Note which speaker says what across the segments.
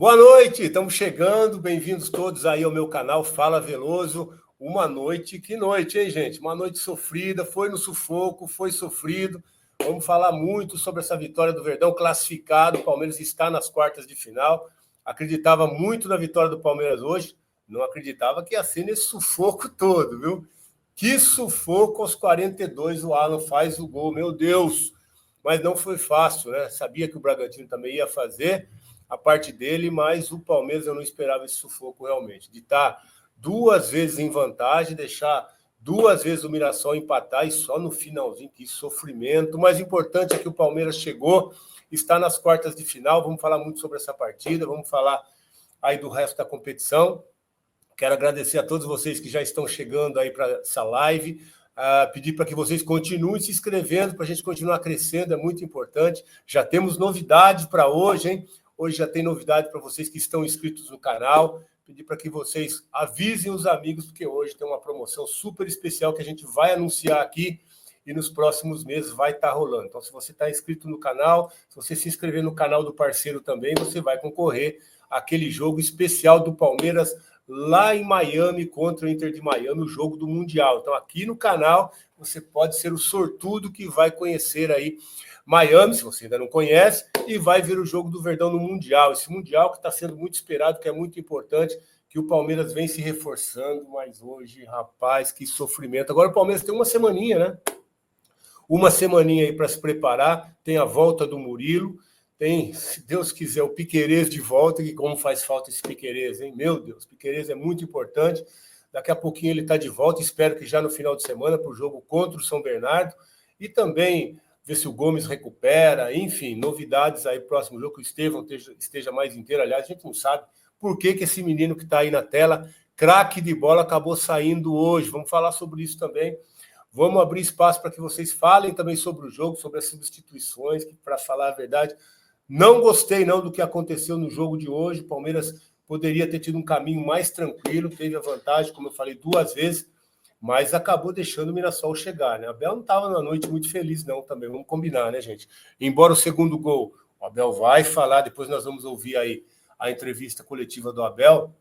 Speaker 1: Boa noite, estamos chegando, bem-vindos todos aí ao meu canal Fala Veloso. Uma noite, que noite, hein, gente? Uma noite sofrida, foi no sufoco, foi sofrido. Vamos falar muito sobre essa vitória do Verdão, classificado. O Palmeiras está nas quartas de final. Acreditava muito na vitória do Palmeiras hoje, não acreditava que ia ser nesse sufoco todo, viu? Que sufoco aos 42, o Alan faz o gol, meu Deus! Mas não foi fácil, né? Sabia que o Bragantino também ia fazer a parte dele, mas o Palmeiras eu não esperava esse sufoco realmente, de estar duas vezes em vantagem, deixar duas vezes o Mirassol empatar e só no finalzinho, que sofrimento. O mais importante é que o Palmeiras chegou, está nas quartas de final, vamos falar muito sobre essa partida, vamos falar aí do resto da competição. Quero agradecer a todos vocês que já estão chegando aí para essa live, pedir para que vocês continuem se inscrevendo, para a gente continuar crescendo, é muito importante. Já temos novidades para hoje, hein? Hoje já tem novidade para vocês que estão inscritos no canal. Pedir para que vocês avisem os amigos, porque hoje tem uma promoção super especial que a gente vai anunciar aqui e nos próximos meses vai estar rolando. Então, se você está inscrito no canal, se você se inscrever no canal do parceiro também, você vai concorrer àquele jogo especial do Palmeiras lá em Miami contra o Inter de Miami, o jogo do Mundial. Então, aqui no canal, você pode ser o sortudo que vai conhecer aí Miami, se você ainda não conhece, e vai ver o jogo do Verdão no Mundial. Esse Mundial que está sendo muito esperado, que é muito importante, que o Palmeiras vem se reforçando, mas hoje, rapaz, que sofrimento. Agora o Palmeiras tem uma semaninha, né? Uma semaninha aí para se preparar, tem a volta do Murilo, tem, se Deus quiser, o Piquerez de volta, que como faz falta esse Piquerez, hein? Meu Deus, Piquerez é muito importante. Daqui a pouquinho ele está de volta, espero que já no final de semana, para o jogo contra o São Bernardo. E também ver se o Gomes recupera, enfim, novidades aí, próximo jogo, que o Estevão esteja mais inteiro. Aliás, a gente não sabe por que esse menino que está aí na tela, craque de bola, acabou saindo hoje. Vamos falar sobre isso também. Vamos abrir espaço para que vocês falem também sobre o jogo, sobre as substituições, que, para falar a verdade, não gostei não do que aconteceu no jogo de hoje. O Palmeiras poderia ter tido um caminho mais tranquilo, teve a vantagem, como eu falei, duas vezes, mas acabou deixando o Mirassol chegar, né? O Abel não estava na noite muito feliz não, também, vamos combinar, né, gente? Embora o segundo gol, o Abel vai falar, depois nós vamos ouvir aí a entrevista coletiva do Abel,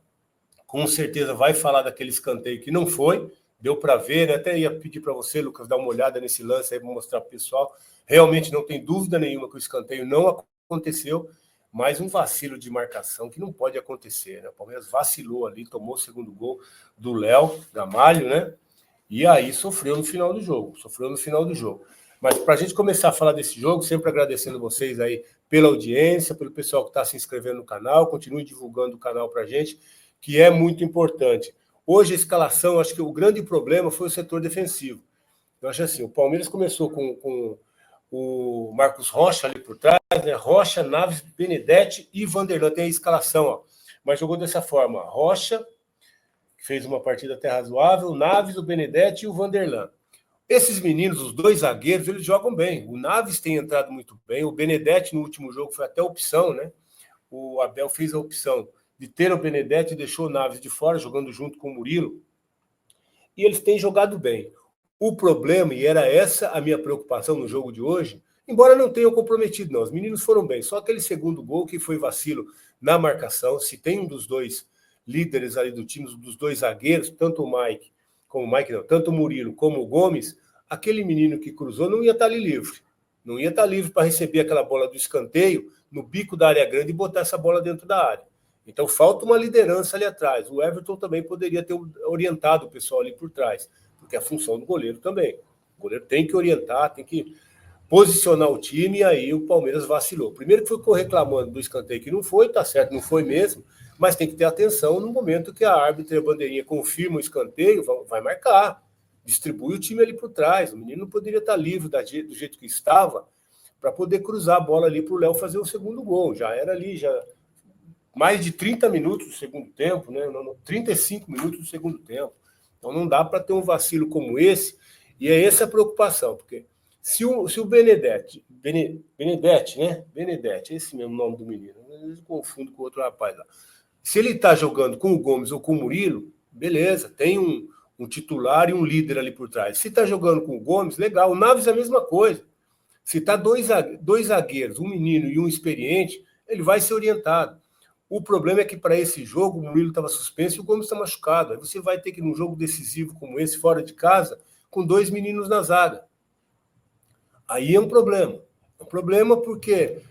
Speaker 1: com certeza vai falar daquele escanteio que não foi, deu para ver, né? Até ia pedir para você, Lucas, dar uma olhada nesse lance aí para mostrar para o pessoal. Realmente não tem dúvida nenhuma que o escanteio não aconteceu, mas um vacilo de marcação que não pode acontecer, né? O Palmeiras vacilou ali, tomou o segundo gol do Léo Gamalho, né? E aí sofreu no final do jogo, Mas para a gente começar a falar desse jogo, sempre agradecendo vocês aí pela audiência, pelo pessoal que está se inscrevendo no canal, continue divulgando o canal para a gente, que é muito importante. Hoje a escalação, acho que o grande problema foi o setor defensivo. Eu acho assim, o Palmeiras começou com o Marcos Rocha ali por trás, né? Rocha, Naves, Benedetti e Vanderlan. Tem a escalação, ó. Mas jogou dessa forma, Rocha, que fez uma partida até razoável, o Naves, o Benedetti e o Vanderlan. Esses meninos, os dois zagueiros, eles jogam bem. O Naves tem entrado muito bem, o Benedetti no último jogo foi até opção, né? O Abel fez a opção de ter o Benedetti e deixou o Naves de fora, jogando junto com o Murilo. E eles têm jogado bem. O problema, e era essa a minha preocupação no jogo de hoje, embora não tenham comprometido, não, os meninos foram bem. Só aquele segundo gol que foi vacilo na marcação, se tem um dos dois líderes ali do time, dos dois zagueiros, tanto o Mike, tanto o Murilo como o Gomes, aquele menino que cruzou não ia estar ali livre. Não ia estar livre para receber aquela bola do escanteio no bico da área grande e botar essa bola dentro da área. Então falta uma liderança ali atrás. O Everton também poderia ter orientado o pessoal ali por trás, porque é a função do goleiro também. O goleiro tem que orientar, tem que posicionar o time, e aí o Palmeiras vacilou. Primeiro que ficou reclamando do escanteio que não foi, tá certo, não foi mesmo, mas tem que ter atenção no momento que a árbitra e a bandeirinha confirma o escanteio, vai marcar, distribui o time ali por trás. O menino não poderia estar livre do jeito que estava para poder cruzar a bola ali para o Léo fazer o segundo gol. Já era ali, já mais de 30 minutos do segundo tempo, né? 35 minutos do segundo tempo. Então não dá para ter um vacilo como esse, e é essa a preocupação, porque se o Benedetti, né? Benedetti, esse mesmo nome do menino, eu confundo com outro rapaz lá. Se ele está jogando com o Gomes ou com o Murilo, beleza, tem um titular e um líder ali por trás. Se está jogando com o Gomes, legal. O Naves é a mesma coisa. Se está dois zagueiros, um menino e um experiente, ele vai ser orientado. O problema é que para esse jogo o Murilo estava suspenso e o Gomes está machucado. Aí você vai ter que ir num jogo decisivo como esse, fora de casa, com 2 meninos na zaga. Aí é um problema. É um problema porque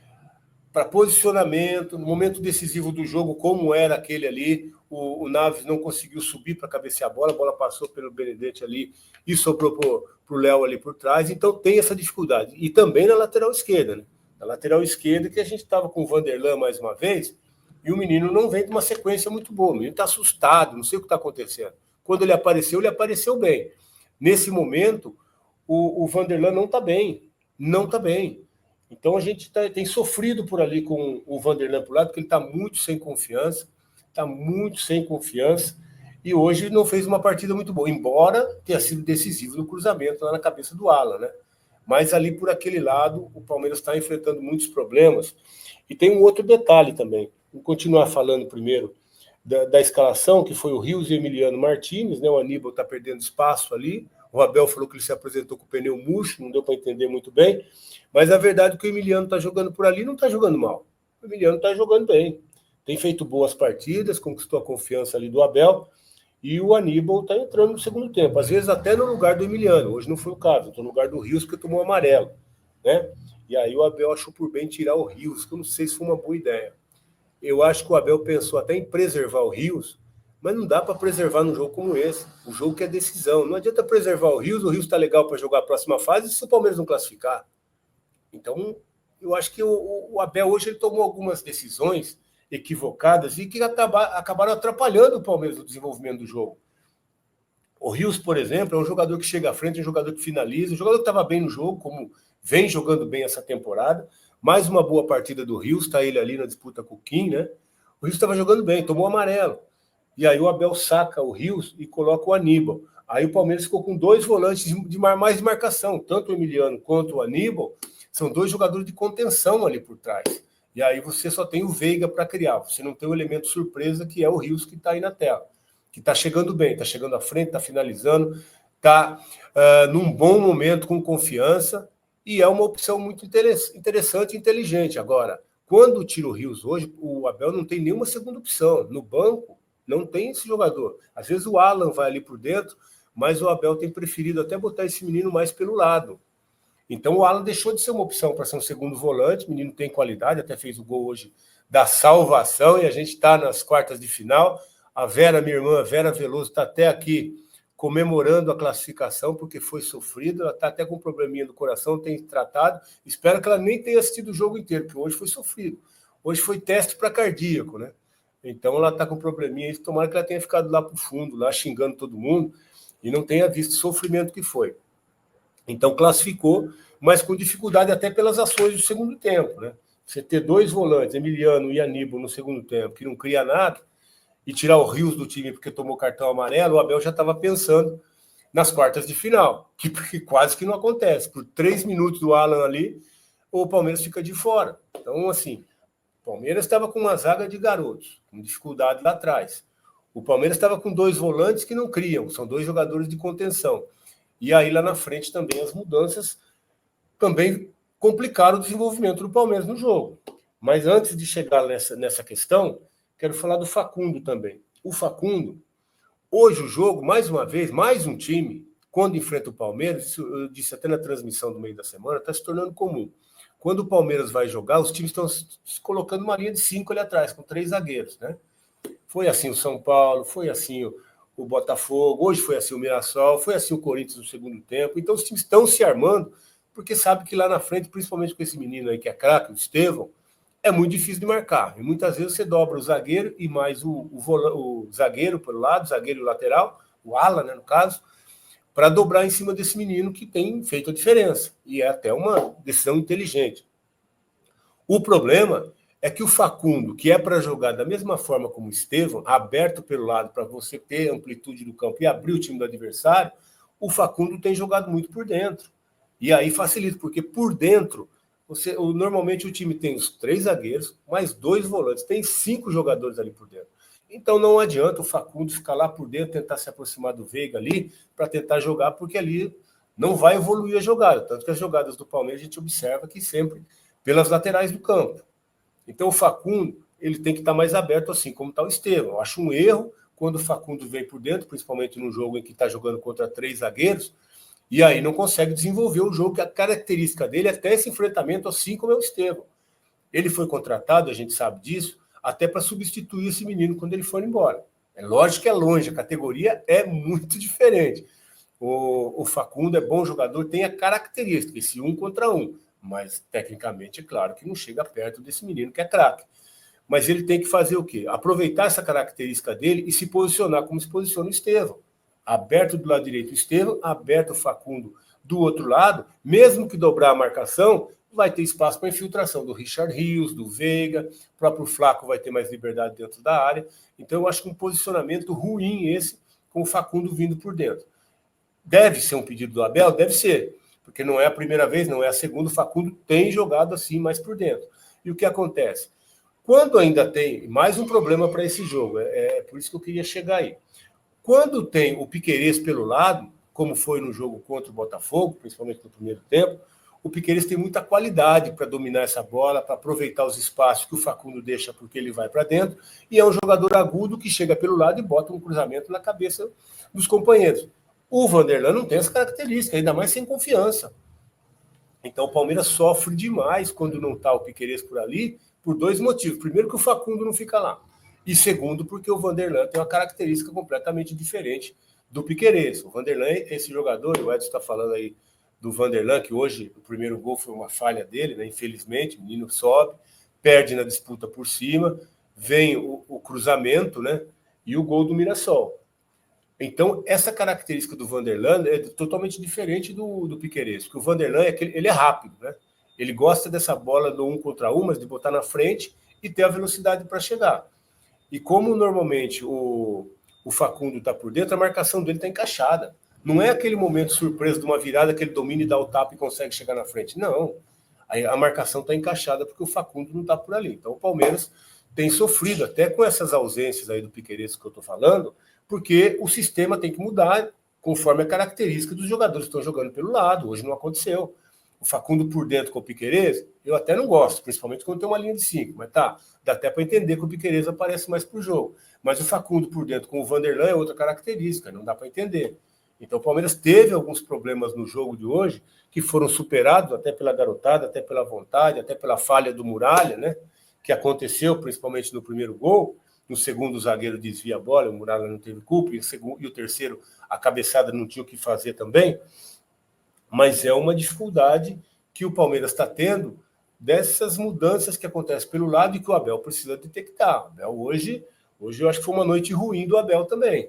Speaker 1: para posicionamento, no momento decisivo do jogo, como era aquele ali, o Naves não conseguiu subir para cabecear a bola passou pelo Benedetti ali e sobrou para o Léo ali por trás, então tem essa dificuldade. E também na lateral esquerda, né? Na lateral esquerda, que a gente estava com o Vanderlan mais uma vez, e o menino não vem de uma sequência muito boa, o menino está assustado, não sei o que está acontecendo. Quando ele apareceu bem. Nesse momento, o Vanderlan não está bem, não está bem. Então a gente tem sofrido por ali com o Vanderlan por lado, porque ele está muito sem confiança, e hoje não fez uma partida muito boa, embora tenha sido decisivo no cruzamento lá na cabeça do Alan, né? Mas ali por aquele lado, o Palmeiras está enfrentando muitos problemas. E tem um outro detalhe também. Vou continuar falando primeiro da escalação, que foi o Rios e Emiliano Martins, né? O Aníbal está perdendo espaço ali. O Abel falou que ele se apresentou com o pneu murcho, não deu para entender muito bem. Mas a verdade é que o Emiliano está jogando por ali, não está jogando mal. O Emiliano está jogando bem. Tem feito boas partidas, conquistou a confiança ali do Abel. E o Aníbal está entrando no segundo tempo, às vezes até no lugar do Emiliano. Hoje não foi o caso, estou no lugar do Rios, porque tomou amarelo, né? E aí o Abel achou por bem tirar o Rios, que eu não sei se foi uma boa ideia. Eu acho que o Abel pensou até em preservar o Rios, mas não dá para preservar num jogo como esse. O jogo que é decisão. Não adianta preservar o Rios está legal para jogar a próxima fase se o Palmeiras não classificar. Então, eu acho que o Abel hoje ele tomou algumas decisões equivocadas e que acabaram atrapalhando o Palmeiras no desenvolvimento do jogo. O Rios, por exemplo, é um jogador que chega à frente, é um jogador que finaliza, um jogador que estava bem no jogo, como vem jogando bem essa temporada. Mais uma boa partida do Rios, está ele ali na disputa com o Kim, né? O Rios estava jogando bem, tomou amarelo. E aí o Abel saca o Rios e coloca o Aníbal. Aí o Palmeiras ficou com 2 volantes de mais de marcação, tanto o Emiliano quanto o Aníbal, são 2 jogadores de contenção ali por trás. E aí você só tem o Veiga para criar. Você não tem o elemento surpresa, que é o Rios, que está aí na tela. Que está chegando bem, está chegando à frente, está finalizando, está num bom momento, com confiança, e é uma opção muito interessante e inteligente. Agora, quando tira o Rios hoje, o Abel não tem nenhuma segunda opção. No banco, não tem esse jogador. Às vezes o Alan vai ali por dentro, mas o Abel tem preferido até botar esse menino mais pelo lado. Então o Alan deixou de ser uma opção para ser um segundo volante, o menino tem qualidade, até fez o gol hoje da salvação, e a gente está nas quartas de final. A Vera, minha irmã, Vera Veloso, está até aqui comemorando a classificação, porque foi sofrida, ela está até com um probleminha do coração, tem tratado, espero que ela nem tenha assistido o jogo inteiro, porque hoje foi sofrido. Hoje foi teste para cardíaco, né? Então ela está com um probleminha, tomara que ela tenha ficado lá para o fundo, lá xingando todo mundo, e não tenha visto o sofrimento que foi. Então classificou, mas com dificuldade até pelas ações do segundo tempo, né? Você ter 2 volantes, Emiliano e Aníbal, no segundo tempo, que não cria nada, e tirar o Rios do time porque tomou cartão amarelo, o Abel já estava pensando nas quartas de final, que quase que não acontece. Por 3 minutos do Alan ali, o Palmeiras fica de fora. Então, assim, o Palmeiras estava com uma zaga de garotos, com dificuldade lá atrás. O Palmeiras estava com 2 volantes que não criam, são 2 jogadores de contenção. E aí, lá na frente, também as mudanças também complicaram o desenvolvimento do Palmeiras no jogo. Mas antes de chegar nessa questão, quero falar do Facundo também. O Facundo, hoje o jogo, mais uma vez, mais um time, quando enfrenta o Palmeiras, isso eu disse até na transmissão do meio da semana, está se tornando comum. Quando o Palmeiras vai jogar, os times estão se colocando uma linha de 5 ali atrás, com 3 zagueiros, né? Foi assim o São Paulo, foi assim o Botafogo, hoje foi assim o Mirassol, foi assim o Corinthians no segundo tempo. Então os times estão se armando, porque sabe que lá na frente, principalmente com esse menino aí que é craque, o Estevão, é muito difícil de marcar. E muitas vezes você dobra o zagueiro e mais o zagueiro pelo lado, o zagueiro lateral, o ala, né, no caso, para dobrar em cima desse menino que tem feito a diferença. E é até uma decisão inteligente. O problema é que o Facundo, que é para jogar da mesma forma como o Estevão, aberto pelo lado para você ter amplitude do campo e abrir o time do adversário, o Facundo tem jogado muito por dentro. E aí facilita, porque por dentro, normalmente o time tem os 3 zagueiros, mais 2 volantes, tem 5 jogadores ali por dentro. Então não adianta o Facundo ficar lá por dentro, tentar se aproximar do Veiga ali, para tentar jogar, porque ali não vai evoluir a jogada. Tanto que as jogadas do Palmeiras a gente observa que sempre pelas laterais do campo. Então o Facundo ele tem que estar mais aberto assim como está o Estevão. Eu acho um erro quando o Facundo vem por dentro, principalmente num jogo em que está jogando contra 3 zagueiros, e aí não consegue desenvolver o jogo, que a característica dele é até esse enfrentamento assim como é o Estevão. Ele foi contratado, a gente sabe disso, até para substituir esse menino quando ele for embora. É lógico que é longe, a categoria é muito diferente. O Facundo é bom jogador, tem a característica, esse 1 contra 1, mas tecnicamente é claro que não chega perto desse menino que é craque. Mas ele tem que fazer o quê? Aproveitar essa característica dele e se posicionar como se posiciona o Estevão. Aberto do lado direito o Estevão, aberto o Facundo do outro lado, mesmo que dobrar a marcação, vai ter espaço para infiltração do Richard Rios, do Veiga, o próprio Flaco vai ter mais liberdade dentro da área. Então, eu acho que um posicionamento ruim esse, com o Facundo vindo por dentro. Deve ser um pedido do Abel? Deve ser, porque não é a primeira vez, não é a segunda, o Facundo tem jogado assim mais por dentro. E o que acontece? Quando ainda tem mais um problema para esse jogo, é por isso que eu queria chegar aí. Quando tem o Piquerez pelo lado, como foi no jogo contra o Botafogo, principalmente no primeiro tempo, o Piquerez tem muita qualidade para dominar essa bola, para aproveitar os espaços que o Facundo deixa porque ele vai para dentro, e é um jogador agudo que chega pelo lado e bota um cruzamento na cabeça dos companheiros. O Vanderlan não tem essa característica, ainda mais sem confiança. Então o Palmeiras sofre demais quando não está o Piquerez por ali, por 2 motivos. Primeiro, que o Facundo não fica lá. E segundo, porque o Vanderlan tem uma característica completamente diferente do Piquerez. O Vanderlan, esse jogador, o Edson está falando aí do Vanderlan, que hoje o primeiro gol foi uma falha dele, né? Infelizmente, o menino sobe, perde na disputa por cima, vem o cruzamento, né? E o gol do Mirassol. Então, essa característica do Vanderlan é totalmente diferente do Piquerez, porque o Vanderlan ele é rápido, né? Ele gosta dessa bola do 1 contra 1, mas de botar na frente e ter a velocidade para chegar. E como normalmente o Facundo está por dentro, a marcação dele está encaixada. Não é aquele momento surpresa de uma virada que ele domina e dá o tapa e consegue chegar na frente. Não. A marcação está encaixada porque o Facundo não está por ali. Então o Palmeiras tem sofrido até com essas ausências aí do Piquerez que eu estou falando, porque o sistema tem que mudar conforme a característica dos jogadores que estão jogando pelo lado. Hoje não aconteceu. O Facundo por dentro com o Piquerez, eu até não gosto, principalmente quando tem uma linha de 5, mas tá, dá até para entender que o Piquerez aparece mais pro jogo. Mas o Facundo por dentro com o Vanderlan é outra característica, não dá para entender. Então o Palmeiras teve alguns problemas no jogo de hoje que foram superados até pela garotada, até pela vontade, até pela falha do Muralha, né? Que aconteceu principalmente no primeiro gol. No segundo, o zagueiro desvia a bola, o Muralha não teve culpa, e o terceiro, a cabeçada não tinha o que fazer também. Mas é uma dificuldade que o Palmeiras está tendo dessas mudanças que acontecem pelo lado e que o Abel precisa detectar. Abel hoje eu acho que foi uma noite ruim do Abel também.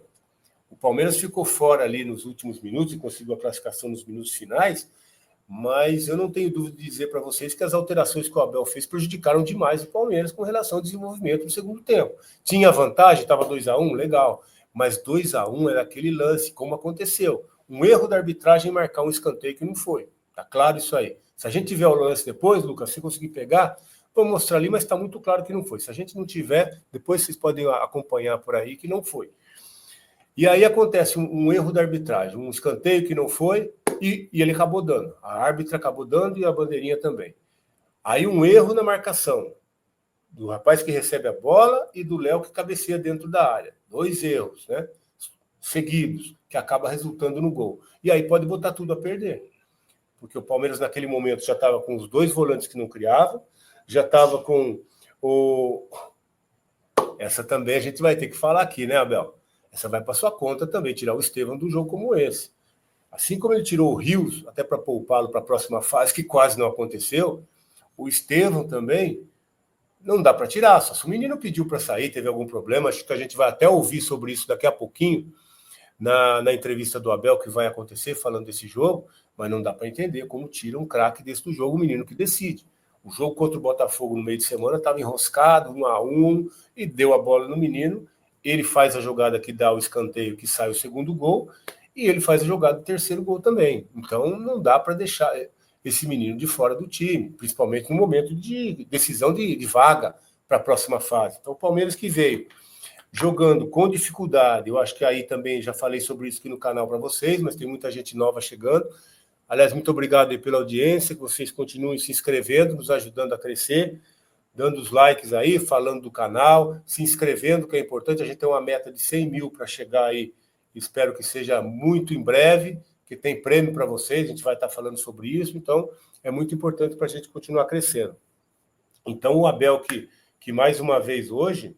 Speaker 1: O Palmeiras ficou fora ali nos últimos minutos e conseguiu a classificação nos minutos finais, mas eu não tenho dúvida de dizer para vocês que as alterações que o Abel fez prejudicaram demais o Palmeiras com relação ao desenvolvimento no segundo tempo. Tinha vantagem, estava 2-1, legal, mas 2-1 era aquele lance, como aconteceu. Um erro da arbitragem marcar um escanteio que não foi. Tá claro isso aí. Se a gente tiver o lance depois, Lucas, se conseguir pegar, vou mostrar ali, mas está muito claro que não foi. Se a gente não tiver, depois vocês podem acompanhar por aí que não foi. E aí acontece um erro da arbitragem, um escanteio que não foi e ele acabou dando. A árbitra acabou dando e a bandeirinha também. Aí um erro na marcação do rapaz que recebe a bola e do Léo que cabeceia dentro da área. 2 erros, né? Seguidos, que acaba resultando no gol. E aí pode botar tudo a perder. Porque o Palmeiras naquele momento já estava com os 2 volantes que não criavam, já estava com o... Essa também a gente vai ter que falar aqui, né, Abel? Essa vai para sua conta também, tirar o Estevão do jogo como esse. Assim como ele tirou o Rios, até para poupá-lo para a próxima fase, que quase não aconteceu, o Estevão também não dá para tirar. Só se o menino pediu para sair, teve algum problema, acho que a gente vai até ouvir sobre isso daqui a pouquinho, na entrevista do Abel, que vai acontecer, falando desse jogo, mas não dá para entender como tira um craque desse do jogo, o menino que decide. O jogo contra o Botafogo no meio de semana estava enroscado, 1-1, e deu a bola no menino. Ele faz a jogada que dá o escanteio, que sai o segundo gol, e ele faz a jogada do terceiro gol também. Então não dá para deixar esse menino de fora do time, principalmente no momento de decisão de vaga para a próxima fase. Então o Palmeiras que veio jogando com dificuldade, eu acho que aí também já falei sobre isso aqui no canal para vocês, mas tem muita gente nova chegando. Aliás, muito obrigado aí pela audiência, que vocês continuem se inscrevendo, nos ajudando a crescer. dando os likes aí, falando do canal, se inscrevendo, que é importante. A gente tem uma meta de 100 mil para chegar aí, espero que seja muito em breve, que tem prêmio para vocês, a gente vai estar falando sobre isso, então é muito importante para a gente continuar crescendo. Então o Abel, que mais uma vez hoje,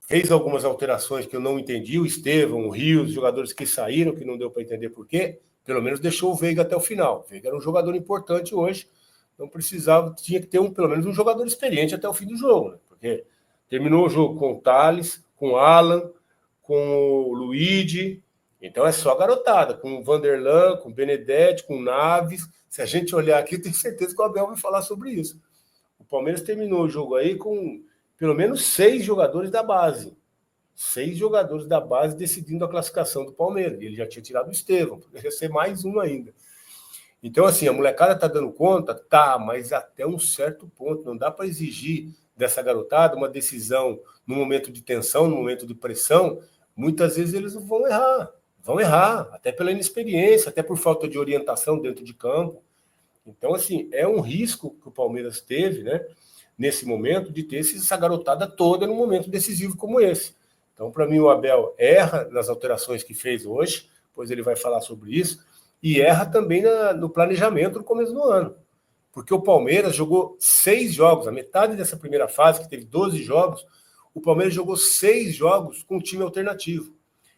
Speaker 1: fez algumas alterações que eu não entendi, o Estevão, o Rios, os jogadores que saíram, que não deu para entender por quê, pelo menos deixou o Veiga até o final. O Veiga era um jogador importante hoje, não precisava, tinha que ter pelo menos um jogador experiente até o fim do jogo, né? Porque terminou o jogo com o Thales, com o Alan, com o Luigi, então é só garotada, com o Vanderlan, com o Benedetti, com o Naves. Se a gente olhar aqui, eu tenho certeza que o Abel vai falar sobre isso. O Palmeiras terminou o jogo aí com pelo menos 6 jogadores da base. 6 jogadores da base decidindo a classificação do Palmeiras. Ele já tinha tirado o Estevão, poderia ser mais um ainda. Então, assim, a molecada tá dando conta? Tá, mas até um certo ponto. Não dá para exigir dessa garotada uma decisão no momento de tensão, no momento de pressão. Muitas vezes eles vão errar, até pela inexperiência, até por falta de orientação dentro de campo. Então, assim, é um risco que o Palmeiras teve, né, nesse momento, de ter essa garotada toda num momento decisivo como esse. Então, para mim, o Abel erra nas alterações que fez hoje, pois ele vai falar sobre isso, e erra também no planejamento no começo do ano. Porque o Palmeiras jogou 6 jogos, a metade dessa primeira fase, que teve 12 jogos, o Palmeiras jogou 6 jogos com um time alternativo.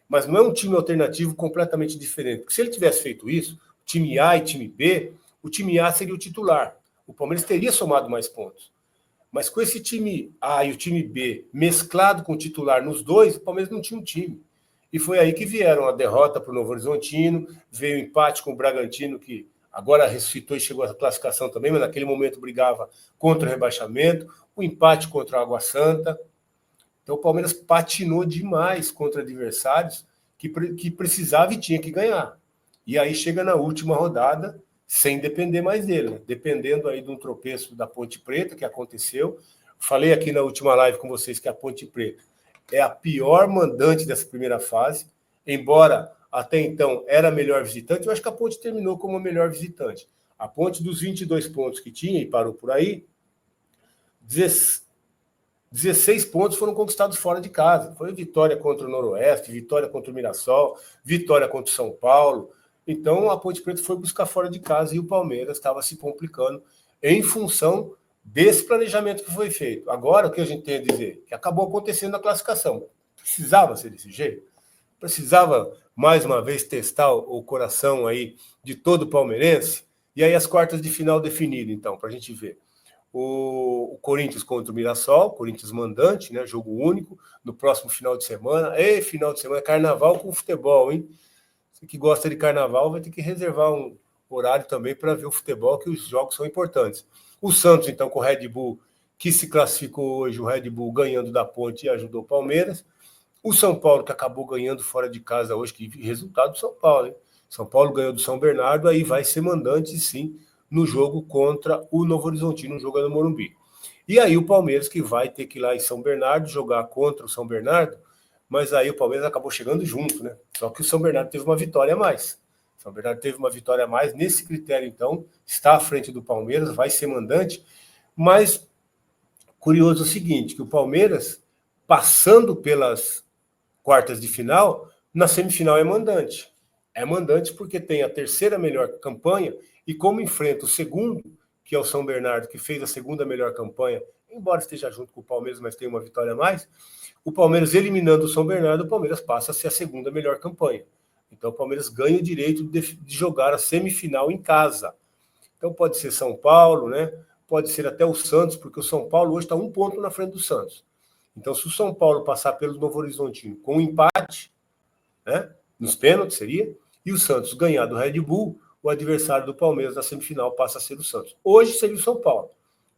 Speaker 1: Mas não é um time alternativo completamente diferente. Porque se ele tivesse feito isso, time A e time B, o time A seria o titular. O Palmeiras teria somado mais pontos. Mas com esse time A e o time B mesclado com o titular nos dois, o Palmeiras não tinha um time. E foi aí que vieram a derrota para o Novo Horizontino, veio o empate com o Bragantino, que agora ressuscitou e chegou à classificação também, mas naquele momento brigava contra o rebaixamento, o empate contra a Água Santa. Então o Palmeiras patinou demais contra adversários que precisava e tinha que ganhar. E aí chega na última rodada, sem depender mais dele, né? Dependendo aí de um tropeço da Ponte Preta, que aconteceu. Falei aqui na última live com vocês que a Ponte Preta é a pior mandante dessa primeira fase, embora até então era a melhor visitante, eu acho que a Ponte terminou como a melhor visitante. A Ponte, dos 22 pontos que tinha, e parou por aí, 16 pontos foram conquistados fora de casa. Foi vitória contra o Noroeste, vitória contra o Mirassol, vitória contra o São Paulo. Então a Ponte Preta foi buscar fora de casa e o Palmeiras estava se complicando em função desse planejamento que foi feito. Agora, o que a gente tem a dizer? Que acabou acontecendo a classificação. Precisava ser desse jeito? Precisava, mais uma vez, testar o coração aí de todo palmeirense? E aí as quartas de final definidas, então, para a gente ver. O Corinthians contra o Mirassol, Corinthians mandante, né? Jogo único, no próximo final de semana. Final de semana, carnaval com futebol, hein? Você que gosta de carnaval vai ter que reservar um horário também para ver o futebol, que os jogos são importantes. O Santos, então, com o Red Bull, que se classificou hoje, o Red Bull ganhando da Ponte e ajudou o Palmeiras. O São Paulo, que acabou ganhando fora de casa hoje, que resultado do São Paulo, hein? São Paulo ganhou do São Bernardo, aí vai ser mandante, sim, no jogo contra o Novo Horizontino, jogando no Morumbi. E aí o Palmeiras, que vai ter que ir lá em São Bernardo jogar contra o São Bernardo, mas aí o Palmeiras acabou chegando junto, né? Só que o São Bernardo teve uma vitória a mais. O São Bernardo teve uma vitória a mais. Nesse critério, então, está à frente do Palmeiras, vai ser mandante. Mas, curioso é o seguinte, que o Palmeiras, passando pelas quartas de final, na semifinal é mandante. É mandante porque tem a terceira melhor campanha e como enfrenta o segundo, que é o São Bernardo, que fez a segunda melhor campanha, embora esteja junto com o Palmeiras, mas tem uma vitória a mais, o Palmeiras eliminando o São Bernardo, o Palmeiras passa a ser a segunda melhor campanha. Então o Palmeiras ganha o direito de jogar a semifinal em casa. Então pode ser São Paulo, né? Pode ser até o Santos, porque o São Paulo hoje está 1 ponto na frente do Santos. Então se o São Paulo passar pelo Novo Horizontino com um empate, né? Nos pênaltis seria, e o Santos ganhar do Red Bull, o adversário do Palmeiras na semifinal passa a ser o Santos. Hoje seria o São Paulo.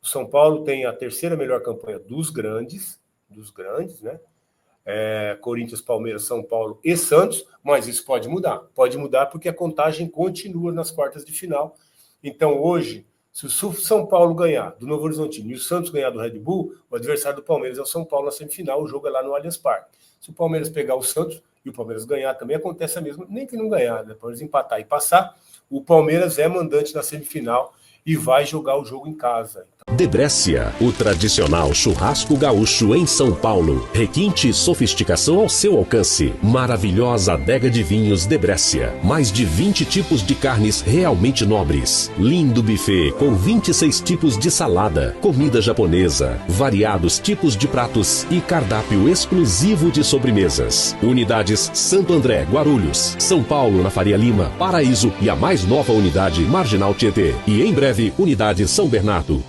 Speaker 1: O São Paulo tem a terceira melhor campanha dos grandes, né? Corinthians, Palmeiras, São Paulo e Santos, mas isso pode mudar. Pode mudar porque a contagem continua nas quartas de final. Então, hoje, se o São Paulo ganhar do Novo Horizontino e o Santos ganhar do Red Bull, o adversário do Palmeiras é o São Paulo na semifinal, o jogo é lá no Allianz Parque. Se o Palmeiras pegar o Santos e o Palmeiras ganhar, também acontece a mesma, nem que não ganhar, né? Depois empatar e passar, o Palmeiras é mandante na semifinal e vai jogar o jogo em casa.
Speaker 2: Debrécia, o tradicional churrasco gaúcho em São Paulo. Requinte e sofisticação ao seu alcance. Maravilhosa adega de vinhos Debrécia. Mais de 20 tipos de carnes realmente nobres. Lindo buffet com 26 tipos de salada. Comida japonesa. Variados tipos de pratos e cardápio exclusivo de sobremesas. Unidades Santo André, Guarulhos, São Paulo na Faria Lima, Paraíso e a mais nova unidade Marginal Tietê. E em breve, unidade São Bernardo.